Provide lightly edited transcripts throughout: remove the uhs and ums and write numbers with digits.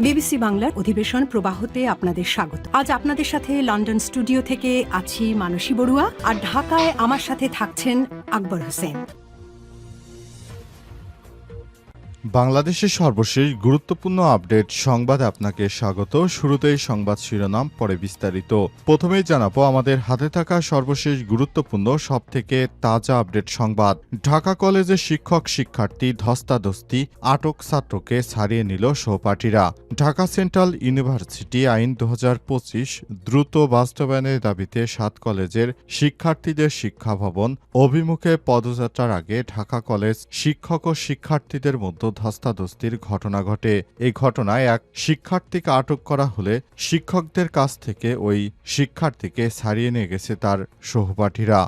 BBC বাংলার অধিবেশন প্রবাহতে আপনাদের স্বাগত। আজ আপনাদের সাথে লন্ডন স্টুডিও থেকে আছি মানসী বড়ুয়া, আর ঢাকায় আমার সাথে থাকছেন আকবর হোসেন। বাংলাদেশের সর্বশেষ গুরুত্বপূর্ণ আপডেট সংবাদে আপনাকে স্বাগত। শুরুতেই সংবাদ শিরোনাম, পরে বিস্তারিত। প্রথমেই জানাবো আমাদের হাতে থাকা সর্বশেষ গুরুত্বপূর্ণ সবথেকে তাজা আপডেট সংবাদ। ঢাকা কলেজে শিক্ষক শিক্ষার্থী ধস্তাধস্তি, আটক ছাত্রকে ছাড়িয়ে নিল সহপাঠীরা। ঢাকা সেন্ট্রাল ইউনিভার্সিটি আইন ২০২৫ দ্রুত বাস্তবায়নের দাবিতে ৭ কলেজের শিক্ষার্থীদের শিক্ষা ভবন অভিমুখে পদযাত্রার আগে ঢাকা কলেজ শিক্ষক ও শিক্ষার্থীদের মধ্যে ধস্তাধস্তির ঘটনা ঘটে। এই ঘটনায় এক শিক্ষার্থীকে আটক করা হলে শিক্ষকদের কাছ থেকে ওই শিক্ষার্থীকে ছাড়িয়ে নিয়ে গেছে তার সহপাঠীরা।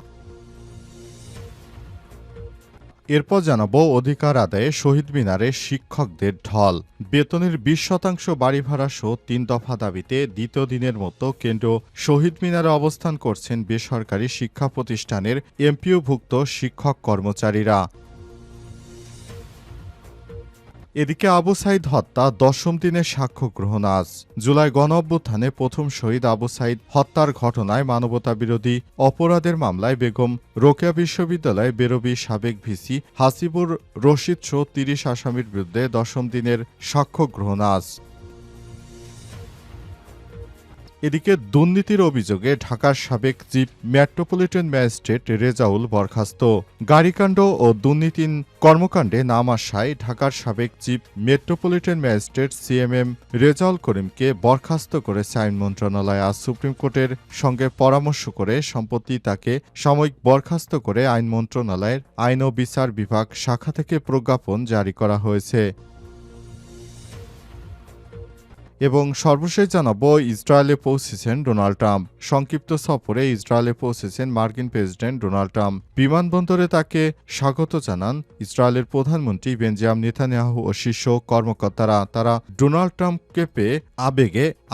এরপর জানাবো অধিকার আদায়ে শহীদ মিনারে শিক্ষকদের ঢল। বেতনের ২০% বাড়ি ভাড়া সহ ৩ দফা দাবিতে দ্বিতীয় দিনের মতো কেন্দ্রীয় শহীদ মিনারে অবস্থান করছেন বেসরকারি শিক্ষা প্রতিষ্ঠানের এমপিওভুক্ত শিক্ষক কর্মচারীরা। এদিকে আবু সাইদ হত্যা ১০ম দিনের সাক্ষ্য গ্রহণ আজ। জুলাই গণঅভ্যুত্থানে প্রথম শহীদ আবু সাইদ হত্যার ঘটনায় মানবতাবিরোধী অপরাধের মামলায় বেগম রোকেয়া বিশ্ববিদ্যালয় বেরবি সাবেক ভিসি হাসিবুর রশিদ সহ ৩০ আসামির বিরুদ্ধে ১০ম দিনের সাক্ষ্য গ্রহণ আজ। এদিকে দুর্নীতির অভিযোগে ঢাকার সাবেক চিফ মেট্রোপলিটন ম্যাজিস্ট্রেট রেজাউল বরখাস্ত। গাড়িকাণ্ড ও দুর্নীতি কর্মকাণ্ডে নাম আসায় ঢাকার সাবেক chief metropolitan magistrate CMM Rezaul করিমকে বরখাস্ত করেছে আইন মন্ত্রণালয়। আজ সুপ্রিম কোর্টের সঙ্গে পরামর্শ করে সম্প্রতি তাকে সাময়িক বরখাস্ত করে আইন মন্ত্রণালয়ের আইন ও বিচার বিভাগ শাখা থেকে প্রজ্ঞাপন জারি করা হয়েছে। এবং সর্বশেষ জানাবো ইসরায়েলে পৌঁছেছেন ডোনাল্ড ট্রাম্প। সংক্ষিপ্ত সফরে ইসরায়েলে পৌঁছেছেন মার্কিন প্রেসিডেন্ট ডোনাল্ড ট্রাম্প। বিমানবন্দরে তাকে স্বাগত জানান ইসরায়েলের প্রধানমন্ত্রী বেঞ্জামিন নেতানিয়াহু ও শীর্ষ কর্মকর্তারা। তারা ডোনাল্ড ট্রাম্পকে পেয়ে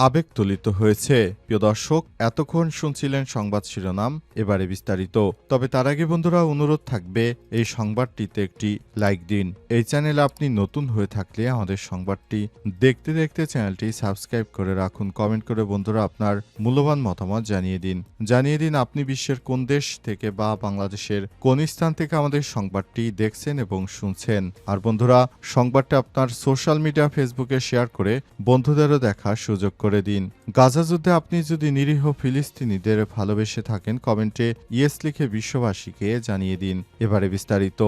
আবেগতুলিত হয়েছে। প্রিয় দর্শক, এতক্ষণ শুনছিলেন সংবাদ শিরোনাম, এবারে বিস্তারিত। তবে তার আগে বন্ধুরা অনুরোধ থাকবে এই সংবাদটিতে একটি লাইক দিন। এই চ্যানেলে আপনি নতুন হয়ে থাকলে আমাদের সংবাদটি দেখতে দেখতে চ্যানেলটি সাবস্ক্রাইব করে রাখুন। কমেন্ট করে বন্ধুরা আপনার মূল্যবান মতামত জানিয়ে দিন আপনি বিশ্বের কোন দেশ থেকে বা বাংলাদেশের কোন স্থান থেকে আমাদের সংবাদটি দেখছেন এবং শুনছেন। আর বন্ধুরা, সংবাদটি আপনার সোশ্যাল মিডিয়া ফেসবুকে শেয়ার করে বন্ধুদেরও দেখার সুযোগ করে দিন। গাজা যুদ্ধে আপনি যদি নিরীহ ফিলিস্তিনিদের ভালোবেসে থাকেন, কমেন্টে ইয়েস লিখে বিশ্ববাসীকে জানিয়ে দিন। এবারে বিস্তারিত।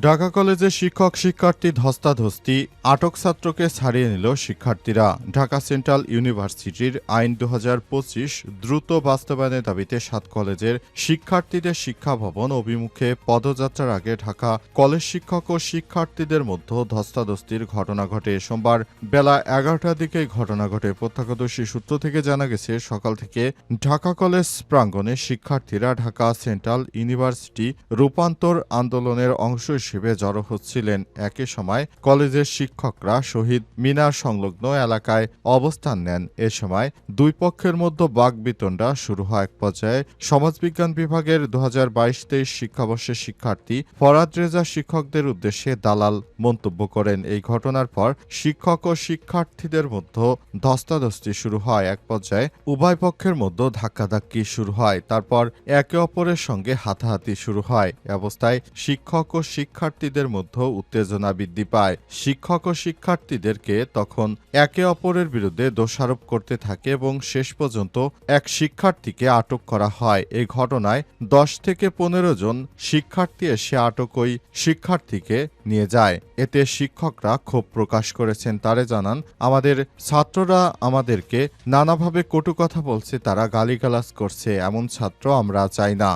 ঢাকা কলেজে শিক্ষক শিক্ষার্থী ধস্তাধস্তি, আটক ছাত্রকে ছাড়িয়ে নিল শিক্ষার্থীরা। ঢাকা সেন্ট্রাল ইউনিভার্সিটির আইন ২০২৫ দ্রুত বাস্তবায়নের দাবিতে ৭ কলেজের শিক্ষার্থীদের শিক্ষা ভবন অভিমুখে পদযাত্রার আগে ঢাকা কলেজ শিক্ষক ও শিক্ষার্থীদের মধ্যে ধস্তাধস্তির ঘটনা ঘটে। সোমবার বেলা ১১টার দিকে ঘটনা ঘটে। প্রত্যক্ষদর্শী সূত্র থেকে জানা গেছে, সকাল থেকে ঢাকা কলেজ প্রাঙ্গণে শিক্ষার্থীরা ঢাকা সেন্ট্রাল ইউনিভার্সিটি রূপান্তর আন্দোলনের অংশ হিসেবে জড়ো হচ্ছিলেন। একই সময় কলেজের শিক্ষকরা শহীদ মিনার সংলগ্ন এলাকায় অবস্থান নেন। এ সময় দুই পক্ষের মধ্যে বাকবিতণ্ডা শুরু হয়। এক পর্যায়ে সমাজবিজ্ঞান বিভাগের ২০২২-২৩ শিক্ষাবর্ষের শিক্ষার্থী ফরাদ রেজা শিক্ষকদের উদ্দেশ্যে দালাল মন্তব্য করেন। এই ঘটনার পর শিক্ষক ও শিক্ষার্থীদের মধ্যে ধস্তাধস্তি শুরু হয়। এক পর্যায়ে উভয় পক্ষের মধ্যে ধাক্কাধাক্কি শুরু হয়। তারপর একে অপরের সঙ্গে হাতাহাতি শুরু হয়। এ অবস্থায় শিক্ষক ও শিক্ষার্থীদের মধ্যে উত্তেজনা বৃদ্ধি পায়। শিক্ষক ও শিক্ষার্থীদেরকে তখন একে অপরের বিরুদ্ধে দোষারোপ করতে থাকে এবং শেষ পর্যন্ত এক শিক্ষার্থীকে আটক করা হয়। এই ঘটনায় ১০ থেকে ১৫ জন শিক্ষার্থী এসে আটক ওই শিক্ষার্থীকে নিয়ে যায়। এতে শিক্ষকরা ক্ষোভ প্রকাশ করেছেন। তারা জানান, আমাদের ছাত্ররা আমাদেরকে নানাভাবে কটু কথা বলছে, তারা গালিগালাজ করছে, এমন ছাত্র আমরা চাই না।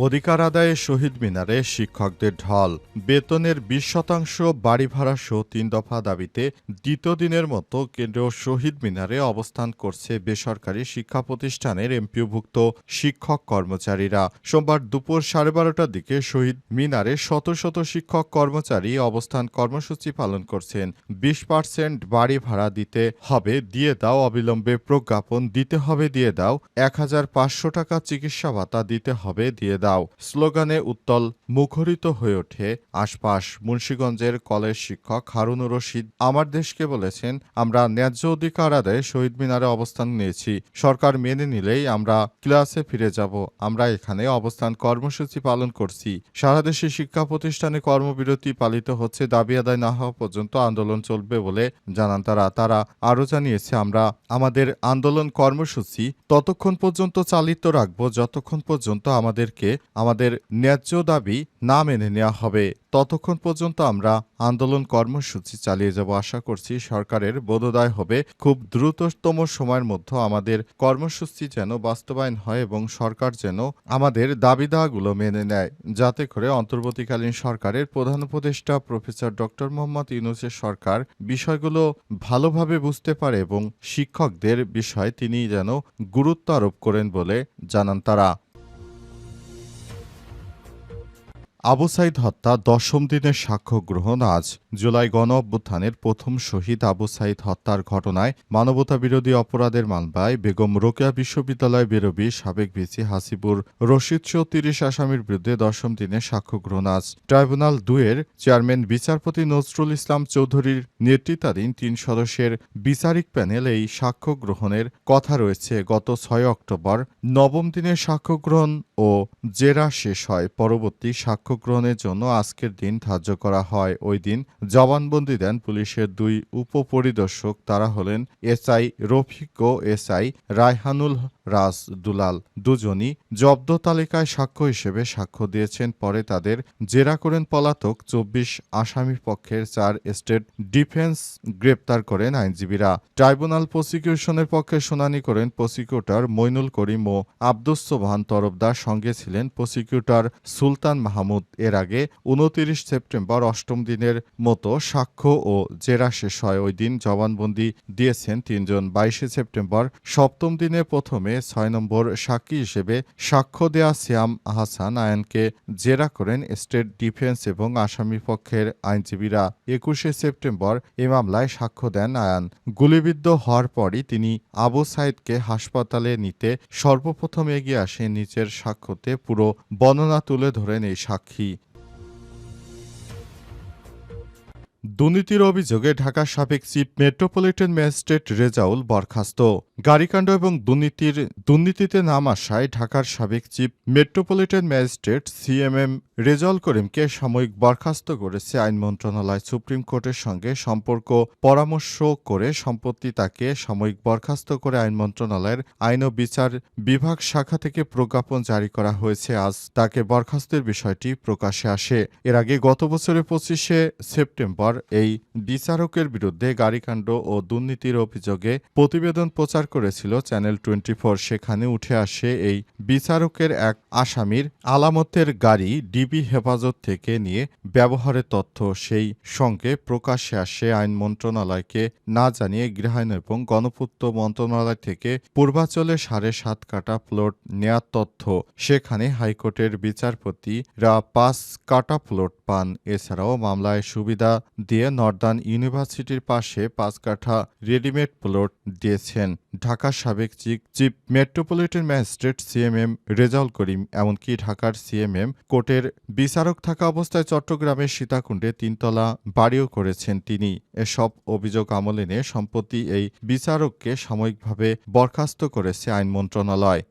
অধিকার আদায়ে শহীদ মিনারে শিক্ষকদের ঢল। বেতনের ২০% বাড়ি ভাড়া সহ ৩ দফা দাবিতে দ্বিতীয় দিনের মতো কেন্দ্রীয় শহীদ মিনারে অবস্থান করছে বেসরকারি শিক্ষা প্রতিষ্ঠানের এমপিওভুক্ত শিক্ষক কর্মচারীরা। সোমবার দুপুর 12:30টার দিকে শহীদ মিনারে শত শত শিক্ষক কর্মচারী অবস্থান কর্মসূচি পালন করছেন। 20% বাড়ি ভাড়া দিতে হবে, দিয়ে দাও, অবিলম্বে প্রজ্ঞাপন দিতে হবে, দিয়ে দাও, ১,৫০০ টাকা চিকিৎসা ভাতা দিতে হবে, দিয়ে দাও। দাও স্লোগানে উত্তল মুখরিত হয়ে ওঠে আশপাশ। মুন্সিগঞ্জের কলেজ শিক্ষক হারুনুর রশিদ আমার দেশকে বলেছেন, আমরা ন্যায্য অধিকার আদায়ে শহীদ মিনারে অবস্থান নিয়েছি। সরকার মেনে নিলেই আমরা ক্লাসে ফিরে যাব। আমরা এখানে অবস্থান কর্মসূচি পালন করছি। সারা দেশে শিক্ষা প্রতিষ্ঠানে কর্মবিরতি পালিত হচ্ছে। দাবি আদায় না হওয়া পর্যন্ত আন্দোলন চলবে বলে জানান তারা আরও জানিয়েছে, আমরা আমাদের আন্দোলন কর্মসূচি ততক্ষণ পর্যন্ত চালিত রাখব যতক্ষণ পর্যন্ত আমাদেরকে আমাদের ন্যায্য দাবি না মেনে নেওয়া হবে। ততক্ষণ পর্যন্ত আমরা আন্দোলন কর্মসূচি চালিয়ে যাব। আশা করছি সরকারের বোধোদয় হবে খুব দ্রুততম সময়ের মধ্যে আমাদের কর্মসূচি যেন বাস্তবায়ন হয় এবং সরকার যেন আমাদের দাবি দাওয়াগুলো মেনে নেয়, যাতে করে অন্তর্বর্তীকালীন সরকারের প্রধান উপদেষ্টা প্রফেসর ডক্টর মোহাম্মদ ইউনূসের সরকার বিষয়গুলো ভালোভাবে বুঝতে পারে এবং শিক্ষকদের বিষয়ে তিনি যেন গুরুত্ব আরোপ করেন বলে জানান তারা। আবু সাইদ হত্যা 10ম দিনের সাক্ষ্য গ্রহণ আজ। জুলাই গণ অভ্যুত্থানের প্রথম শহীদ আবু সাইদ হত্যার ঘটনায় মানবতাবিরোধী অপরাধের মামলায় বেগম রোকেয়া বিশ্ববিদ্যালয় বেরবি সাবেক ভিসি হাসিবুর রশিদসহ 30 আসামির বিরুদ্ধে 10ম দিনের সাক্ষ্য গ্রহণ আজ। ট্রাইব্যুনাল 2-এর চেয়ারম্যান বিচারপতি নজরুল ইসলাম চৌধুরীর নেতৃত্বাধীন 3 সদস্যের বিচারিক প্যানেল এই সাক্ষ্য গ্রহণের কথা রয়েছে। গত 6 অক্টোবর 9ম দিনের সাক্ষ্য গ্রহণ ও জেরা শেষ হয়। পরবর্তী সাক্ষ্য গ্রহণের জন্য আজকের দিন ধার্য করা হয়। ওই দিন জবানবন্দি দেন পুলিশের 2 উপপরিদর্শক। তারা হলেন এসআই রফিক ও এসআই রায়হানুল রাজ দুলাল। দুজনই জব্দ তালিকায় সাক্ষ্য হিসেবে সাক্ষ্য দিয়েছেন। পরে তাদের জেরা করেন পলাতক 24 আসামি পক্ষের 4 স্টেট ডিফেন্স গ্রেপ্তার করেন আইনজীবীরা। ট্রাইব্যুনাল প্রসিকিউশনের পক্ষে শুনানি করেন প্রসিকিউটর মইনুল করিম ও আব্দুস সোবহান তরফদার। সঙ্গে ছিলেন প্রসিকিউটর সুলতান মাহমুদ। এর আগে 29 সেপ্টেম্বর 8ম দিনের মতো সাক্ষ্য ও জেরা শেষ হয়। ওই দিন জবানবন্দি দিয়েছেন 3 জন। 22 সেপ্টেম্বর 7ম দিনে প্রথমে 6 নম্বর সাক্ষী হিসেবে সাক্ষ্য দেয়া সিয়াম আহসান আয়ানকে জেরা করেন স্টেট ডিফেন্স এবং আসামি পক্ষের আইনজীবীরা। 21 সেপ্টেম্বর এ মামলায় সাক্ষ্য দেন আয়ান। গুলিবিদ্ধ হওয়ার পরই তিনি আবু সাইদকে হাসপাতালে নিতে সর্বপ্রথম এগিয়ে আসেন। নিচের সাক্ষ্যতে পুরো বর্ণনা তুলে ধরেন এই সাক্ষী। দুর্নীতির অভিযোগে ঢাকার সাবেক চিফ মেট্রোপলিটন ম্যাজিস্ট্রেট রেজাউল বরখাস্ত। গাড়িকাণ্ড এবং দুর্নীতিতে নাম আসায় ঢাকার সাবেক chief metropolitan magistrate CMM Rezaul করিমকে সাময়িক বরখাস্ত করেছে আইন মন্ত্রণালয়। সুপ্রিম কোর্টের সঙ্গে সম্পর্ক পরামর্শ করে সম্প্রতি তাকে সাময়িক বরখাস্ত করে আইন মন্ত্রণালয়ের আইন ও বিচার বিভাগ শাখা থেকে প্রজ্ঞাপন জারি করা হয়েছে। আজ তাকে বরখাস্তের বিষয়টি প্রকাশ্যে আসে। এর আগে গত বছরের 25 সেপ্টেম্বর এই বিচারকের বিরুদ্ধে গাড়িকাণ্ড ও দুর্নীতির অভিযোগে প্রতিবেদন প্রচার করেছিল চ্যানেল 24। সেখানে উঠে আসে এই বিচারকের এক আসামির আলামতের গাড়ি ডিবি হেফাজত থেকে নিয়ে ব্যবহারের তথ্য। সেই সঙ্গে প্রকাশ্যে আসে আইন মন্ত্রণালয়কে না জানিয়ে গৃহায়ন এবং গণপূর্ত মন্ত্রণালয় থেকে পূর্বাঞ্চলে 7.5 কাঠা প্লট নেয়ার তথ্য। সেখানে হাইকোর্টের বিচারপতিরা 5 কাঠা প্লট পান। এছাড়াও মামলায় সুবিধা দিয়ে নর্দার্ন ইউনিভার্সিটির পাশে 5 কাঠা রেডিমেড প্লট দিয়েছেন ঢাকার সাবেক chief metropolitan magistrate CMM Rezaul Karim. এমনকি ঢাকার সিএমএম কোর্টের বিচারক থাকা অবস্থায় চট্টগ্রামের সীতাকুণ্ডে 3 তলা বাড়িও করেছেন তিনি। এসব অভিযোগ আমলে নিয়ে সম্প্রতি এই বিচারককে সাময়িকভাবে বরখাস্ত করেছে আইন মন্ত্রণালয়।